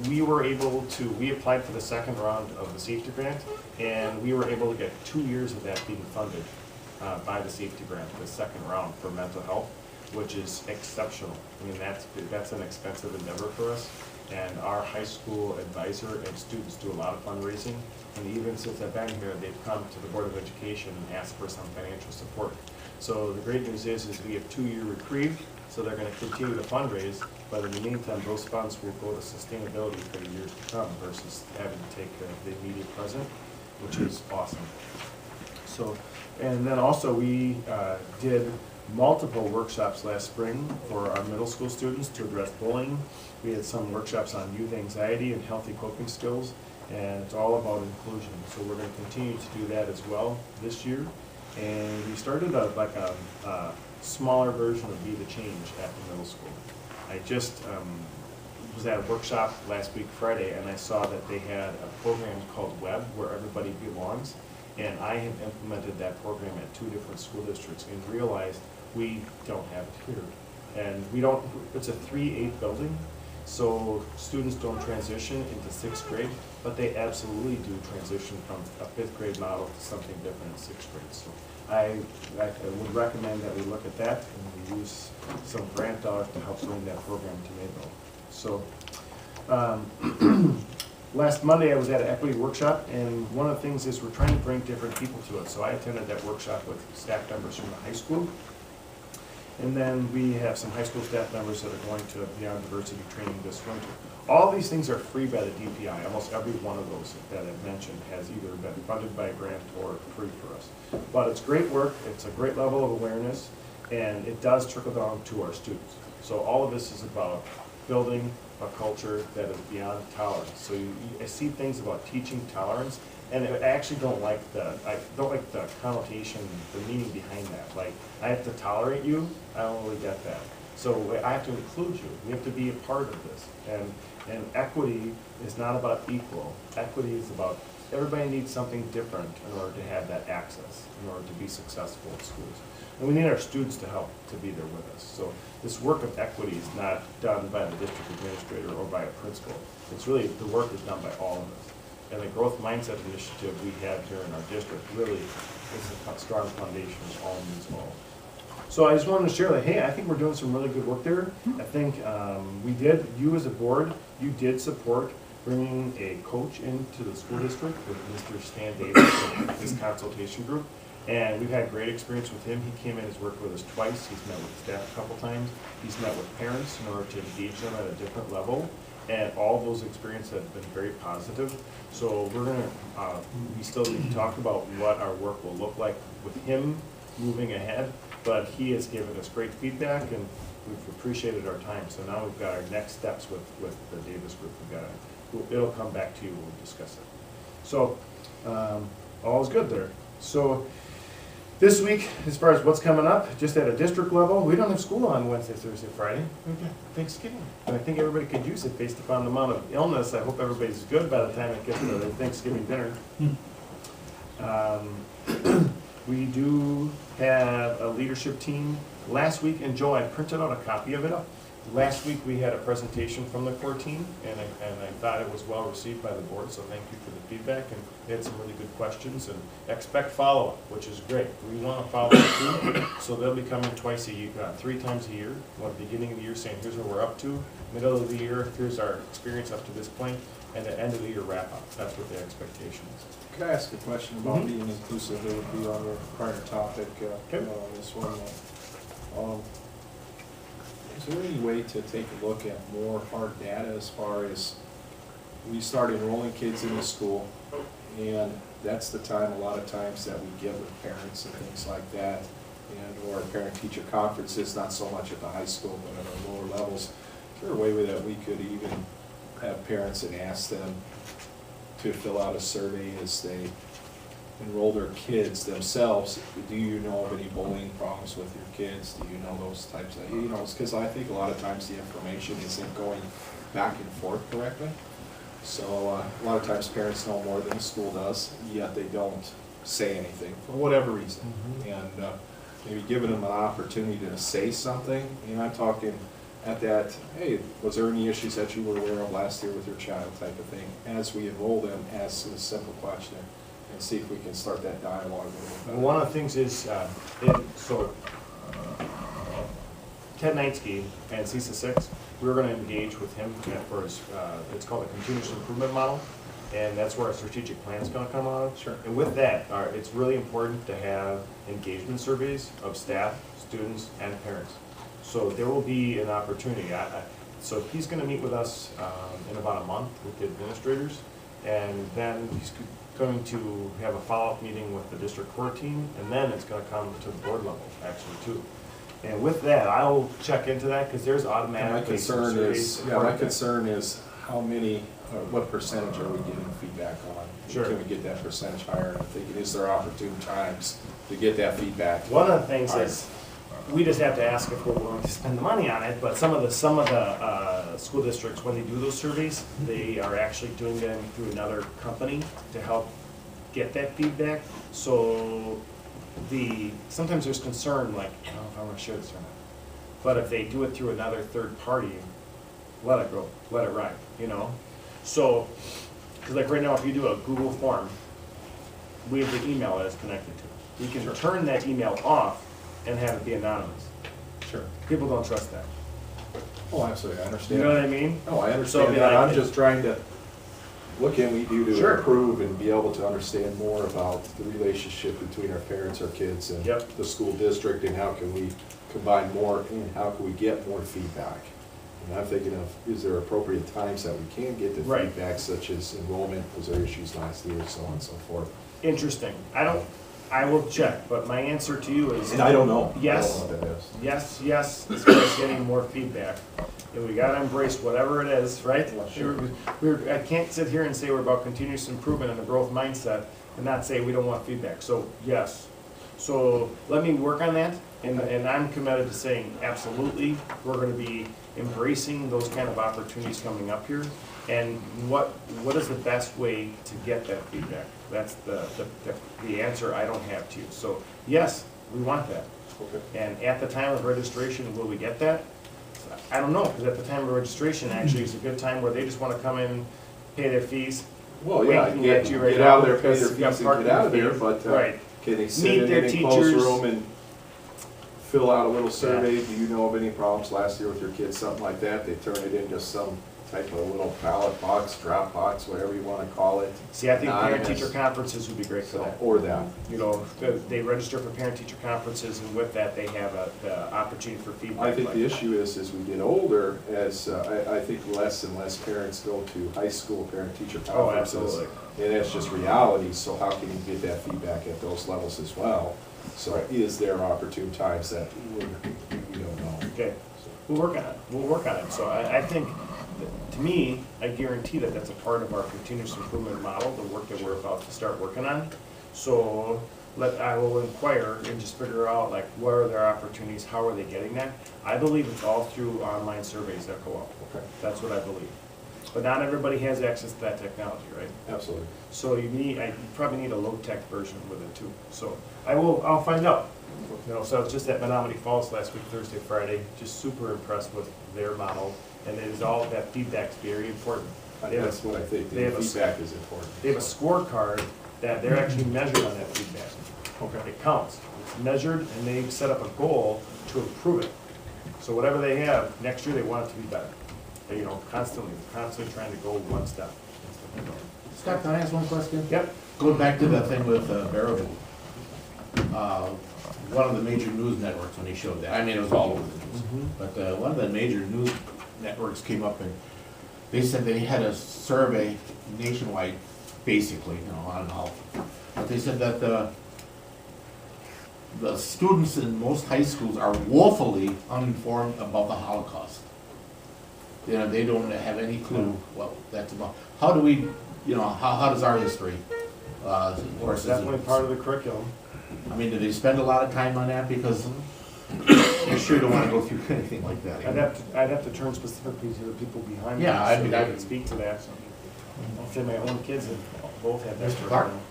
we applied for the second round of the safety grant, and we were able to get 2 years of that being funded by the safety grant, the second round for mental health, which is exceptional. I mean, that's an expensive endeavor for us, and our high school advisor and students do a lot of fundraising, and even since I've been here, they've come to the Board of Education and asked for some financial support. So the great news is we have 2-year reprieve, so they're going to continue to fundraise, but in the meantime, those funds will go to sustainability for the years to come versus having to take the immediate present, which is awesome. So, and then also we did multiple workshops last spring for our middle school students to address bullying. We had some workshops on youth anxiety and healthy coping skills, and it's all about inclusion. So we're going to continue to do that as well this year. And we started a smaller version of Be the Change at the middle school. I just was at a workshop last week Friday, and I saw that they had a program called Web, Where Everybody Belongs, and I have implemented that program at 2 different school districts and realized we don't have it here. And we don't, it's a 3-8 building, so students don't transition into 6th grade, but they absolutely do transition from a 5th grade model to something different in 6th grade. So I would recommend that we look at that and we use some grant dollars to help bring that program to Mayville. So last Monday I was at an equity workshop, and one of the things is we're trying to bring different people to it. So I attended that workshop with staff members from the high school. And then we have some high school staff members that are going to Beyond Diversity training this winter. All these things are free by the DPI. Almost every one of those that I've mentioned has either been funded by a grant or free for us. But it's great work, it's a great level of awareness, and it does trickle down to our students. So all of this is about building a culture that is beyond tolerance. So I see things about teaching tolerance, and I actually don't like the connotation, the meaning behind that. Like, I have to tolerate you, I don't really get that. So I have to include you. We have to be a part of this. And equity is not about equal. Equity is about everybody needs something different in order to have that access, in order to be successful in schools. And we need our students to help to be there with us. So this work of equity is not done by the district administrator or by a principal. It's really, the work is done by all of us. And the growth mindset initiative we have here in our district really is a strong foundation of all means all. So I just wanted to share that, hey, I think we're doing some really good work there. I think you as a board, you did support bringing a coach into the school district with Mr. Stan Davis and his consultation group. And we've had great experience with him. He came in, has worked with us twice. He's met with staff a couple times. He's met with parents in order to engage them at a different level. And all those experiences have been very positive. So we're gonna, we still need to talk about what our work will look like with him moving ahead. But he has given us great feedback, and we've appreciated our time. So now we've got our next steps with the Davis group. It'll come back to you when we discuss it. So all is good there. So this week, as far as what's coming up, just at a district level, we don't have school on Wednesday, Thursday, Friday. We've got Thanksgiving. And I think everybody could use it based upon the amount of illness. I hope everybody's good by the time it gets to their Thanksgiving dinner. We do have a leadership team. Last week, and Joe, I printed out a copy of it. Last week we had a presentation from the core team, and I thought it was well received by the board, so thank you for the feedback, and we had some really good questions, and expect follow-up, which is great. We want to follow up too, so they'll be coming twice a year, 3 times a year. At the beginning of the year saying, here's where we're up to, middle of the year, here's our experience up to this point, and the end of the year wrap-up. That's what the expectation is. Could I ask a question about being inclusive? It would be on our prior topic on this one. Is there any way to take a look at more hard data as far as we start enrolling kids in the school, and that's the time a lot of times that we get with parents and things like that, and or parent-teacher conferences, not so much at the high school but at our lower levels. Is there a way that we could even have parents and ask them to fill out a survey as they enroll their kids themselves? Do you know of any bullying problems with your kids? Do you know those types of, because I think a lot of times the information isn't going back and forth correctly. So a lot of times parents know more than the school does, yet they don't say anything for whatever reason. And maybe giving them an opportunity to say something. I'm talking at that, hey, was there any issues that you were aware of last year with your child type of thing? As we enroll them, ask a simple question and see if we can start that dialogue. One of the things is, Ted Knightsky and CISA 6, we were going to engage with him for his, it's called a continuous improvement model, and that's where our strategic plan is going to come out of. Sure. And with that, it's really important to have engagement surveys of staff, students, and parents. So there will be an opportunity. So he's going to meet with us in about a month with the administrators, and then he's going to have a follow-up meeting with the district court team, and then it's going to come to the board level, actually, too. And with that, I'll check into that, because there's automatic. My concern is how many, what percentage are we getting feedback on? Sure. Can we get that percentage higher? I'm thinking, is there opportune times to get that feedback? One of the things is, we just have to ask if we're willing to spend the money on it, but some of the school districts, when they do those surveys, they are actually doing them through another company to help get that feedback. So sometimes there's concern, like, I don't know if I want to share this or not. But if they do it through another third party, let it go, let it ride, you know? So, because like right now, if you do a Google form, we have the email that it's connected to. We can turn that email off and have it be anonymous. Sure. People don't trust that. Oh, absolutely, I understand. You know what I mean? Oh, I So understand it'd be that. like- I'm just trying to, what can we do to Sure. improve and be able to understand more about the relationship between our parents, our kids, and Yep. the school district, and how can we combine more, and how can we get more feedback? And I'm thinking of, is there appropriate times that we can get the Right. feedback, such as enrollment, was there issues last year, so on and so forth? Interesting. I will check, but my answer to you is. And I don't know. Yes. I don't know what that is. Yes, as far as getting more feedback. And we gotta embrace whatever it is, right? Sure. I can't sit here and say we're about continuous improvement and a growth mindset and not say we don't want feedback. So, yes. So let me work on that, and I'm committed to saying, absolutely, we're gonna be embracing those kind of opportunities coming up here. And what is the best way to get that feedback? That's the answer I don't have to you. So, yes, we want that. Okay. And at the time of registration, will we get that? I don't know, because at the time of registration, actually, is a good time where they just want to come in, pay their fees. Well, yeah, winking get at you right get out of now there, pay their because you got fees and get out of there, parking but fee. Right. can they Meet sit in their an enclosed teachers. room and fill out a little survey? Do you know of any problems last year with your kids, something like that? They turn it into some type of little ballot box, drop box, whatever you want to call it. See, I think Anonymous. parent-teacher conferences would be great for So, that. or that. You know, they register for parent-teacher conferences, and with that, they have the opportunity for feedback. I think like the that. issue is, as we get older, as I think less and less parents go to high school parent-teacher Oh, conferences. absolutely. And that's just reality, so how can you get that feedback at those levels as well? So Right. is there opportune times that we don't know? Okay, we'll work on it, So I think, to me, I guarantee that that's a part of our continuous improvement model, the work that we're about to start working on. So I will inquire and just figure out, like, what are their opportunities, how are they getting that? I believe it's all through online surveys that go out. Okay, That's what I believe. But not everybody has access to that technology, right? absolutely. So you probably need a low-tech version with it too. So I'll find out. You know, so I was just at Menominee Falls last week, Thursday, Friday, just super impressed with their model. And it is all, that feedback's very important. They have a- That's what I think, they the have a- feedback is important. They have a scorecard that they're actually measured on that feedback. Okay. It counts. It's measured, and they set up a goal to improve it. So whatever they have, next year they want it to be better. They, you know, constantly trying to go one step. Scott, can I ask one question? Yep. Going back to that thing with Barrow, one of the major news networks, when he showed that, I mean, it was all over the news, but one of the major news networks came up and they said they had a survey nationwide, basically, you know, on all, but they said that the students in most high schools are woefully uninformed about the Holocaust. You know, they don't have any clue what that's about. How do we, you know, how does our history, Well, it's definitely part of the curriculum. I mean, do they spend a lot of time on that? Because I sure don't want to go through anything like that. I'd have to turn specifically to the people behind me. Yeah, I so mean, they I could speak to that. I'll say my own kids have both had that. Mr. Clark? curriculum.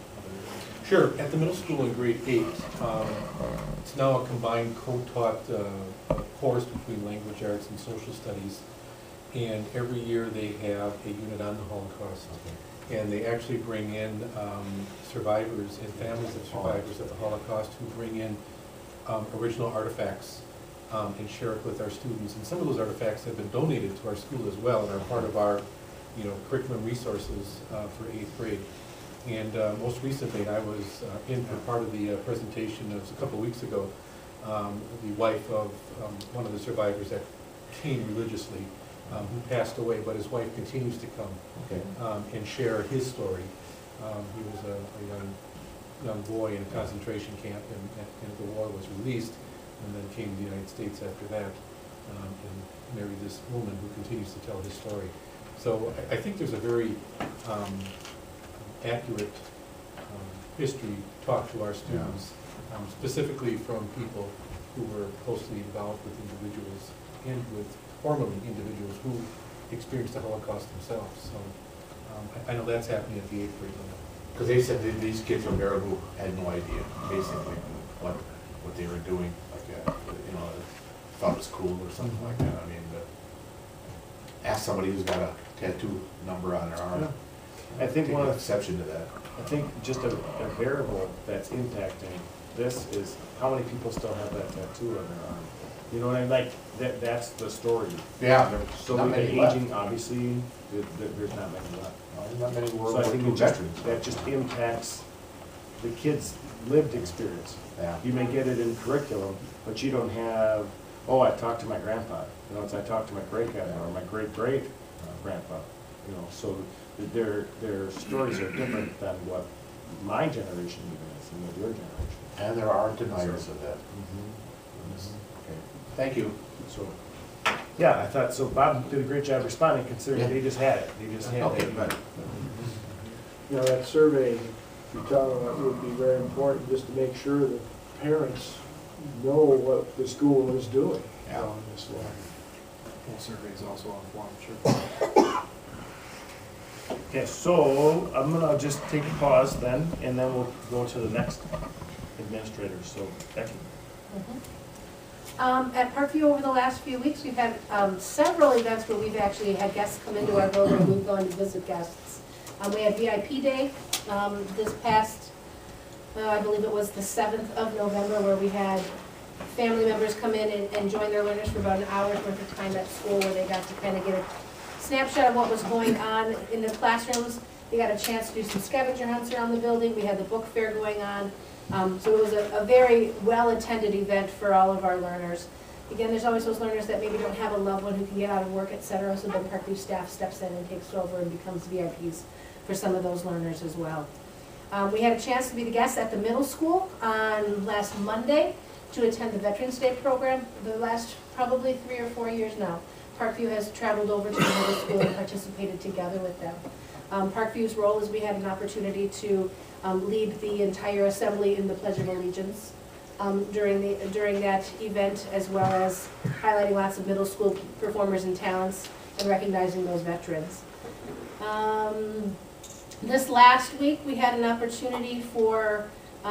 Sure. At the middle school in grade 8, it's now a combined co-taught course between language arts and social studies. And every year they have a unit on the Holocaust. And they actually bring in survivors and families of survivors of the Holocaust who bring in original artifacts and share it with our students. And some of those artifacts have been donated to our school as well and are part of our, curriculum resources for 8th grade. And most recently, I was in for part of the presentation. It was a couple of weeks ago. The wife of one of the survivors that came religiously, who passed away, but his wife continues to come and share his story. He was a young boy in a concentration camp, and the war was released, and then came to the United States after that, and married this woman who continues to tell his story. So I think there's a very accurate history taught to our students, specifically from people who were closely involved with individuals and with formerly individuals who experienced the Holocaust themselves. So I know that's happening at the 8th grade level. Because they said that these kids from there who had no idea, basically, what they were doing, like, thought it was cool or something like that. I mean, ask somebody who's got a tattoo number on their arm. Yeah. I think Take one of exception to that. I think just a variable that's impacting this is how many people still have that tattoo on their arm. You know what I mean? Like, that's the story. Yeah, So not with the many left. aging, obviously, there's not many left. There's not many World So I War think II it just, veterans. that just impacts the kids' lived experience. Yeah. You may get it in curriculum, but you don't have, oh, I talked to my grandpa. It's I talked to my great-grandpa or my great-great-grandpa. So their stories are different than what my generation even is and what your generation. And there are deniers of that. Okay. Thank you. So, yeah, I thought, so Bob did a great job responding considering Yeah. they just had it. They just had Okay, it. good. That survey you're talking about would be very important, just to make sure that parents know what the school is doing Yeah. on this one. Full survey is also on form, sure. Okay, so I'm gonna just take a pause then, and then we'll go to the next administrator. So, Becky. At Parkview over the last few weeks, we've had several events where we've actually had guests come into our building and we've gone to visit guests. We had VIP Day this past, I believe it was the 7th of November, where we had family members come in and join their learners for about an hour's worth of time at school, where they got to kind of get a snapshot of what was going on in the classrooms. They got a chance to do some scavenger hunts around the building. We had the book fair going on. So it was a very well-attended event for all of our learners. Again, there's always those learners that maybe don't have a loved one who can get out of work, et cetera, so then Parkview staff steps in and takes over and becomes VIPs for some of those learners as well. We had a chance to be the guests at the middle school on last Monday to attend the Veterans Day program. The last probably 3 or 4 years now, Parkview has traveled over to the middle school and participated together with them. Parkview's role is we had an opportunity to lead the entire assembly in the Pledge of Allegiance during that event, as well as highlighting lots of middle school performers and talents and recognizing those veterans. This last week, we had an opportunity for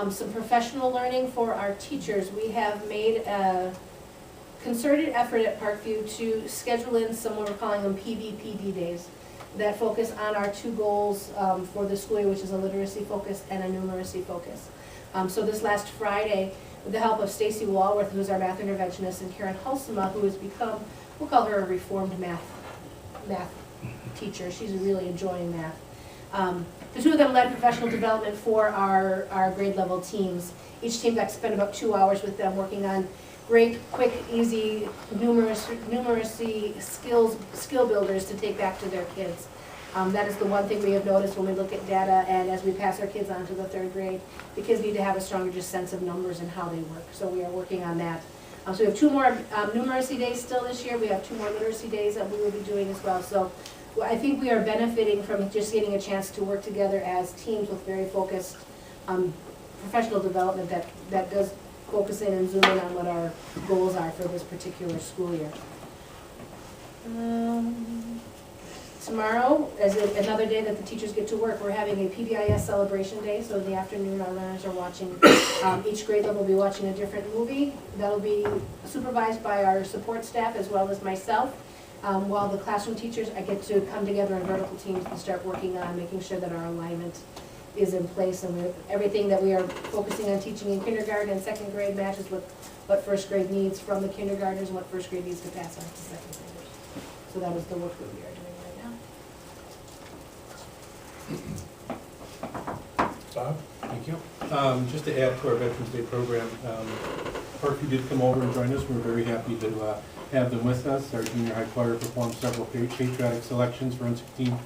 some professional learning for our teachers. We have made a concerted effort at Parkview to schedule in some, what we're calling them PVPD days, that focus on our 2 goals for the school year, which is a literacy focus and a numeracy focus. So this last Friday, with the help of Stacy Walworth, who's our math interventionist, and Karen Hulsema, who has become, we'll call her a reformed math teacher. She's really enjoying math. The 2 of them led professional development for our grade level teams. Each team got to spend about 2 hours with them working on great, quick, easy numeracy skill builders to take back to their kids. That is the one thing we have noticed when we look at data and as we pass our kids on to the 3rd grade. The kids need to have a stronger just sense of numbers and how they work. So we are working on that. So we have 2 more numeracy days still this year. We have 2 more literacy days that we will be doing as well. So I think we are benefiting from just getting a chance to work together as teams with very focused professional development that does focus in and zoom in on what our goals are for this particular school year. Tomorrow, another day that the teachers get to work, we're having a PBIS celebration day, so in the afternoon, our learners are watching, each grade level will be watching a different movie. That'll be supervised by our support staff as well as myself. While the classroom teachers, I get to come together in vertical teams and start working on making sure that our alignment is in place, and everything that we are focusing on teaching in kindergarten and second grade matches with what first grade needs from the kindergartners and what first grade needs to pass on to second graders. So that is the work that we are doing right now. Bob? Thank you. Just to add to our Veterans Day program, Parkview did come over and join us. We're very happy to have them with us. Our junior high choir performed several patriotic selections. Forensic team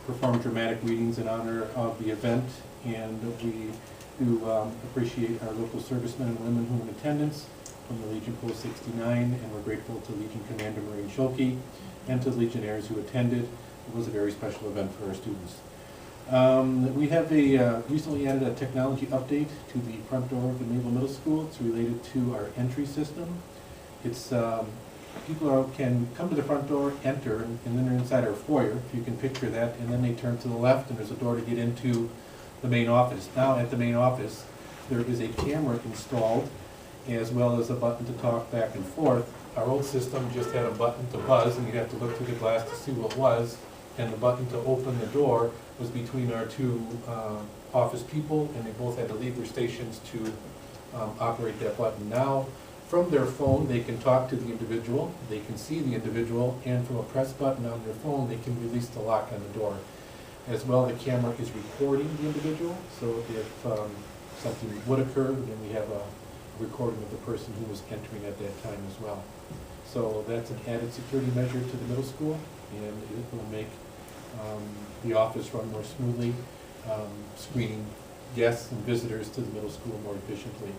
performed dramatic readings in honor of the event, and we do appreciate our local servicemen and women who were in attendance from the Legion Post 69, and we're grateful to Legion Commander Maureen Schulke and to the Legionnaires who attended. It was a very special event for our students. We have recently added a technology update to the front door of the Mayville Middle School. It's related to our entry system. It's people can come to the front door, enter, and then they're inside our foyer, if you can picture that, and then they turn to the left and there's a door to get into the main office. Now at the main office, there is a camera installed as well as a button to talk back and forth. Our old system just had a button to buzz, and you'd have to look through the glass to see what it was, and the button to open the door was between our two office people, and they both had to leave their stations to operate that button. Now, from their phone, they can talk to the individual, they can see the individual, and from a press button on their phone, they can release the lock on the door. As well, the camera is recording the individual, so if something would occur, then we have a recording of the person who was entering at that time as well. So that's an added security measure to the middle school, and it will make the office run more smoothly, screening guests and visitors to the middle school more efficiently.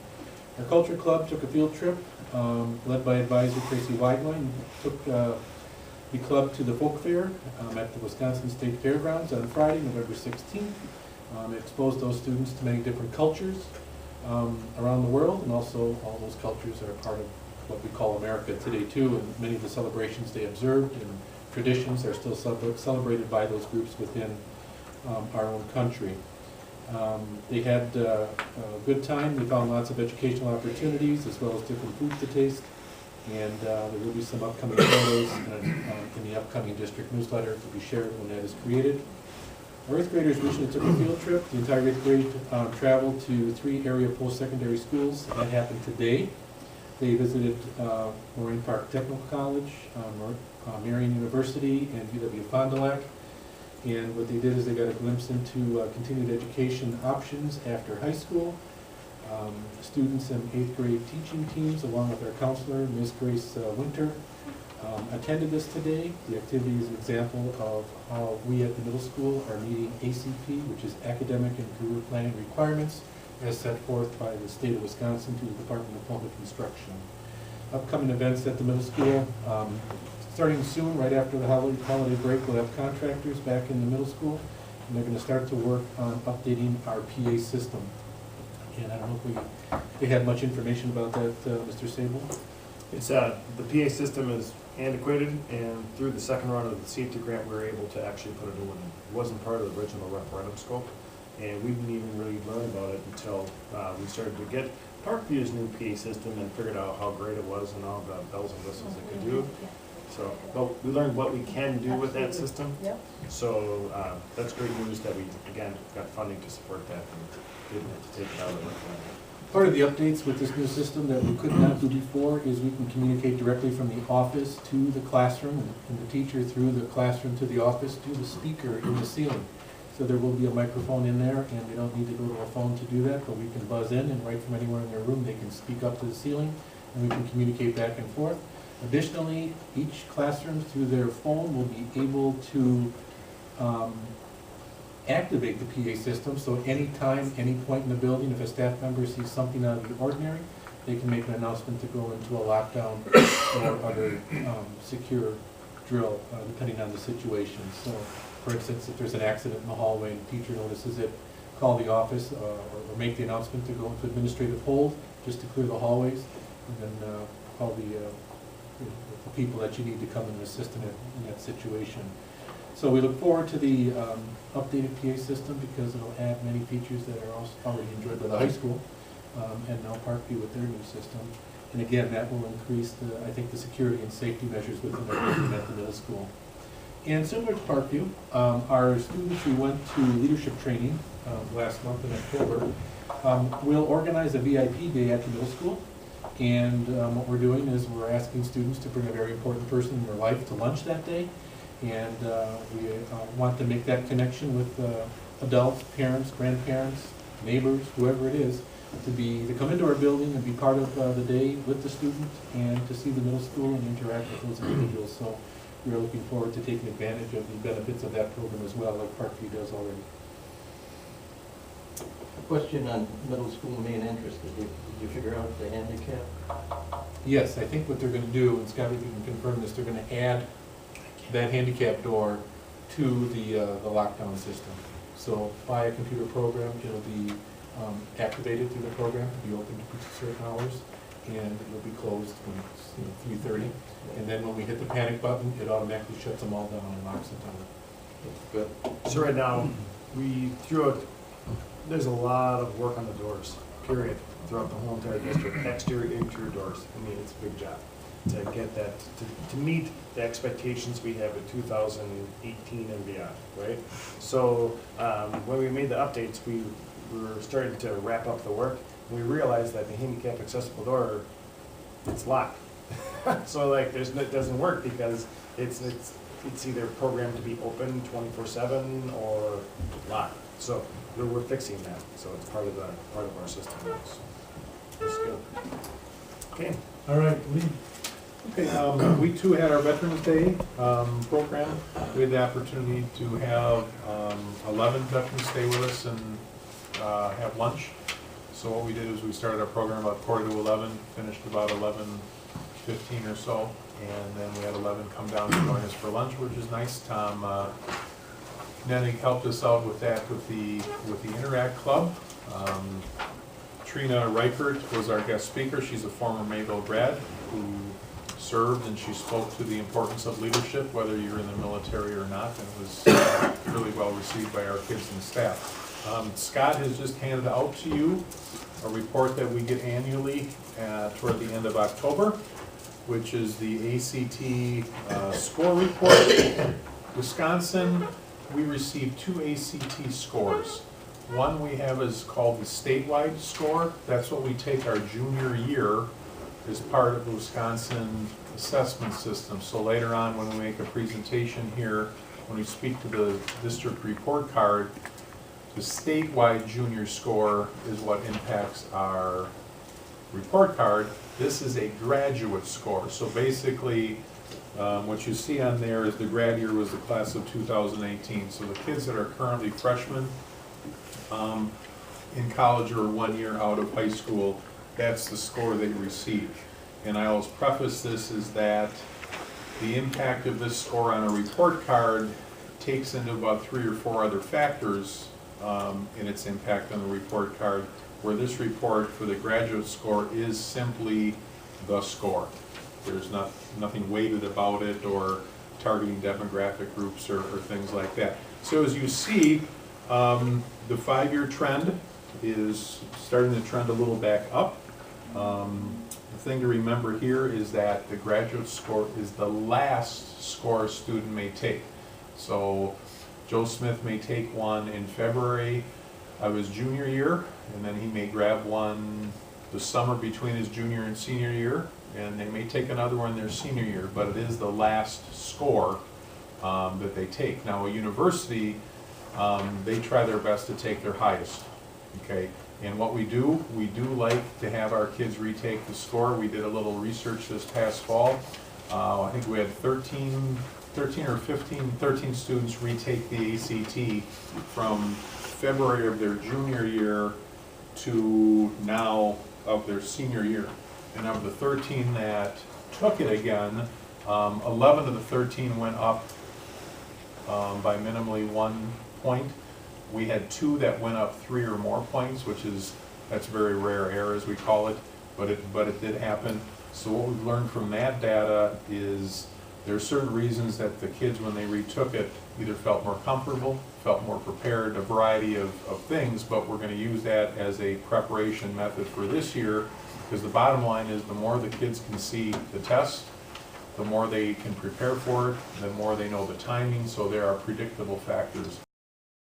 Our culture club took a field trip, led by advisor Tracy Weidlein, took the club to the folk fair at the Wisconsin State Fairgrounds on Friday, November 16th. Exposed those students to many different cultures around the world, and also all those cultures are part of what we call America today too, and many of the celebrations they observed and traditions are still celebrated by those groups within our own country. They had a good time. They found lots of educational opportunities as well as different foods to taste, and there will be some upcoming photos in the upcoming district newsletter to be shared when that is created. Our 8th graders recently took a field trip. The entire 8th grade traveled to 3 area post-secondary schools. That happened today. They visited Moraine Park Technical College, Marion University, and UW Fond du Lac. And what they did is they got a glimpse into continued education options after high school. Students in 8th grade teaching teams, along with our counselor, Ms. Grace Winter, attended this today. The activity is an example of how we at the middle school are meeting ACP, which is Academic and Career Planning Requirements, as set forth by the state of Wisconsin to the Department of Public Instruction. Upcoming events at the middle school, starting soon, right after the holiday break, we'll have contractors back in the middle school, and they're going to start to work on updating our PA system. And I don't know if we had much information about that, Mr. Sable? It's the PA system is antiquated, and through the second round of the safety grant, we were able to actually put a new one in. It wasn't part of the original referendum scope, and we didn't even really learn about it until we started to get Parkview's new PA system and figured out how great it was and all the bells and whistles it could do. So, but we learned what we can do with that system. Yep. So that's great news that we, again, got funding to support that and didn't have to take it out of the referendum. Part of the updates with this new system that we could not do before is we can communicate directly from the office to the classroom, and the teacher through the classroom to the office to the speaker in the ceiling. So there will be a microphone in there, and they don't need to go to a phone to do that, but we can buzz in, and right from anywhere in their room, they can speak up to the ceiling, and we can communicate back and forth. Additionally, each classroom through their phone will be able to activate the PA system, so anytime, any point in the building, if a staff member sees something out of the ordinary, they can make an announcement to go into a lockdown or other secure drill, depending on the situation. So, for instance, if there's an accident in the hallway and the teacher notices it, call the office or make the announcement to go into administrative hold just to clear the hallways, and then call the people that you need to come and assist in that situation. So we look forward to the updated PA system because it'll add many features that are already enjoyed by the high school, and now Parkview with their new system. And again, that will increase I think, the security and safety measures within the building at the middle school. And similar to Parkview, our students who went to leadership training last month in October will organize a VIP day at the middle school. And what we're doing is we're asking students to bring a very important person in their life to lunch that day. And we want to make that connection with adults, parents, grandparents, neighbors, whoever it is, to come into our building and be part of the day with the student and to see the middle school and interact with those individuals. So we're looking forward to taking advantage of the benefits of that program as well, like Parkview does already. Question on middle school main interest, did you figure out the handicap? Yes, I think what they're going to do, and Scott, if you can confirm this, they're going to add that handicap door to the lockdown system. So by a computer program, it'll be activated through the program, be open to certain hours, and it'll be closed when it's 3:30. And then when we hit the panic button, it automatically shuts them all down and locks the door. Good. So right now, there's a lot of work on the doors, period, throughout the whole entire district, exterior, interior doors. I mean, it's a big job to get that, to meet the expectations we have in 2018 and beyond, right? So when we made the updates, we were starting to wrap up the work, and we realized that the handicap accessible door, it's locked. So like, it doesn't work because it's either programmed to be open 24/7 or locked. So we're fixing that. So it's part of our system. So it's good. Okay. All right, Lee. Okay, we too had our Veterans Day program. We had the opportunity to have 11 veterans stay with us and have lunch. So what we did is we started our program about 11:15, finished about 11:15 or so, and then we had 11 come down and join us for lunch, which is nice. Tom Nennig helped us out with that with the Interact Club. Trina Reichert was our guest speaker. She's a former Mayville grad who served, and she spoke to the importance of leadership, whether you're in the military or not, and it was really well received by our kids and staff. Scott has just handed out to you a report that we get annually toward the end of October, which is the ACT score report. Wisconsin, we received 2 ACT scores. One we have is called the statewide score. That's what we take our junior year as part of the Wisconsin assessment system. So later on, when we make a presentation here, when we speak to the district report card, the statewide junior score is what impacts our report card. This is a graduate score. So basically, what you see on there is the grad year was the class of 2018. So the kids that are currently freshmen in college or 1 year out of high school, that's the score they receive. And I always preface this is that the impact of this score on a report card takes into about 3 or 4 other factors in its impact on the report card, where this report for the graduate score is simply the score. There's nothing weighted about it or targeting demographic groups or things like that. So as you see, the 5-year trend is starting to trend a little back up. The thing to remember here is that the graduate score is the last score a student may take. So Joe Smith may take one in February of his junior year, and then he may grab one the summer between his junior and senior year, and they may take another one their senior year, but it is the last score that they take. Now, a university, they try their best to take their highest, okay? And what we do like to have our kids retake the score. We did a little research this past fall. I think we had 13 students retake the ACT from February of their junior year to now of their senior year. And of the 13 that took it again, 11 of the 13 went up by minimally 1 point. We had 2 that went up 3 or more points, that's very rare air as we call it, but it did happen. So what we've learned from that data is there are certain reasons that the kids, when they retook it, either felt more comfortable, felt more prepared, a variety of things, but we're gonna use that as a preparation method for this year, because the bottom line is the more the kids can see the test, the more they can prepare for it, the more they know the timing, so there are predictable factors